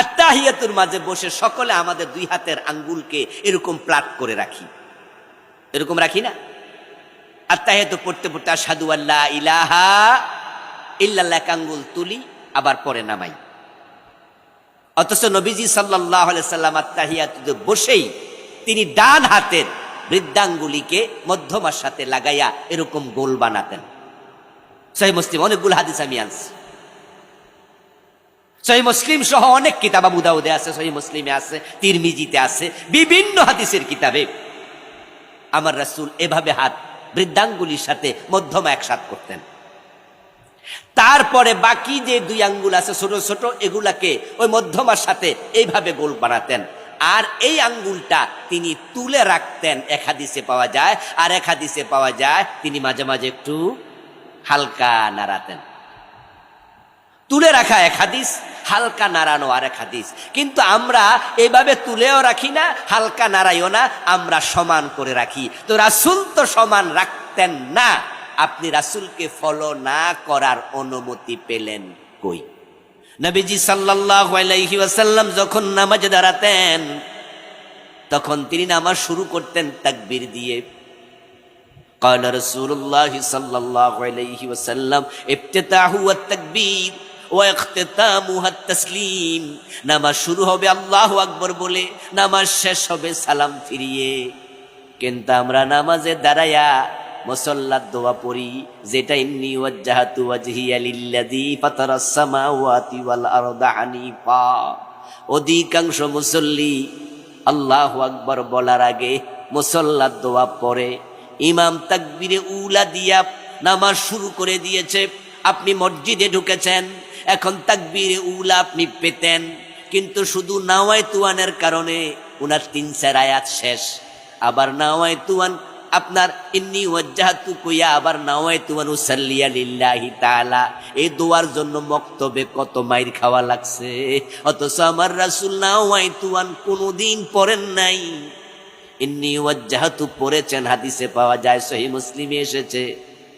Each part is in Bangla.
আত্তাহিয়াতুর মাঝে বসে সকলে আমাদের দুই হাতের আঙ্গুলকে এরকম প্লাট করে রাখি, এরকম রাখি না? আত্তাহিয়াতু পড়তে পড়তে আশহাদু আল্লা ইলাহা ইল্লাল্লাহ, এক আঙ্গুল তুলি আবার পরে নামাই। অথচ নবীজি সাল্লাল্লাহু আলাইহি সাল্লাম আত্তাহিয়াতুতে বসেই তিনি ডান হাতের বৃদ্ধাঙ্গুলিকে মধ্যমার সাথে লাগাইয়া এরকম গোল বানাতেন। সহিহ মুসলিম অনেকগুলো হাদিস আমি আনছি, সহিহ মুসলিম সহ অনেক কিতাব, আবু দাউদে আছে, সহিহ মুসলিমে আছে, তিরমিজিতে আছে, বিভিন্ন হাদিসের কিতাবে আমার রাসূল এভাবে হাত বৃদ্ধাঙ্গুলির সাথে মধ্যমা একসাথ করতেন। তারপরে বাকি যে দুই আঙ্গুল আছে ছোট ছোট, এগুলাকে ওই মধ্যমার সাথে এইভাবে গোল বানাতেন। আর এই আঙ্গুলটা তিনি তুলে রাখতেন, এক হাদিসে পাওয়া যায়। আর এক হাদিসে পাওয়া যায় তিনি মাঝে মাঝে একটু হালকা নাড়াতেন। তুলে রাখা এক হাদিস, হালকা নাড়ানো আর এক হাদিস। কিন্তু আমরা এইভাবে তুলেও রাখি না, হালকা নাড়াইও না, আমরা সমান করে রাখি। তো রাসূল তো সমান রাখতেন না, আপনি রাসূলকে ফলো না করার অনুমতি পেলেন কই? নবীজি সাল্লাল্লাহু আলাইহি ওয়াসাল্লাম যখন নামাজে দাঁড়াতেন তখন তিনি নামাজ শুরু করতেন তাকবীর দিয়ে। قال رسول الله صلى الله عليه وسلم افتتاحه التكبير واختتامه التسليم। নামাজ শুরু হবে আল্লাহু আকবার বলে, নামাজ শেষ হবে সালাম ফিরিয়ে। কিন্তু আমরা নামাজে দাঁড়ায়া মুসাল্লাত দোয়া পড়ি, যেটা ইন্নী ওয়াজ্জাহাতু ওয়াজহিয়া লিল্লাযী ফাতারাস সামাওয়াতি ওয়াল আরদা হানিফা। অধিকাংশ মুসল্লি আল্লাহু আকবার বলার আগে মুসাল্লাত দোয়া পড়ে, ইমাম তাকবীরে উলা দিয়া নামাজ শুরু করে দিয়েছে। আপনি মসজিদে ঢুকেছেন, এখন তাকবীরে উলা আপনি পেতেন, কিন্তু শুধু নাওয়াইতুয়ানের কারণে উনার 3-4 আয়াত শেষ। আবার নাওয়াইতুয়ান আপনার ইন্নী ওয়াজ্জাহাতু কইয়া আবার নাওয়াইতুয়ান উসাল্লিয়া লিল্লাহি তাআলা, এই দোয়ার জন্য মক্তবে কত মাইর খাওয়া লাগছে। অথচ আমার রাসূল নাওয়াইতুয়ান কোনোদিন পড়েন নাই, ইন্নী ওয়াজ্জাহাতু পড়েছেন। হাদিসে পাওয়া যায়, সহিহ মুসলিমে এসেছে,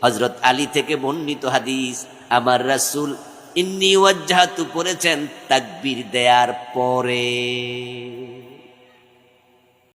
হযরত আলী থেকে বর্ণিত হাদিস, আমার রাসূল ইন্নী ওয়াজ্জাহাতু পড়েছেন তাকবীর দেওয়ার পরে।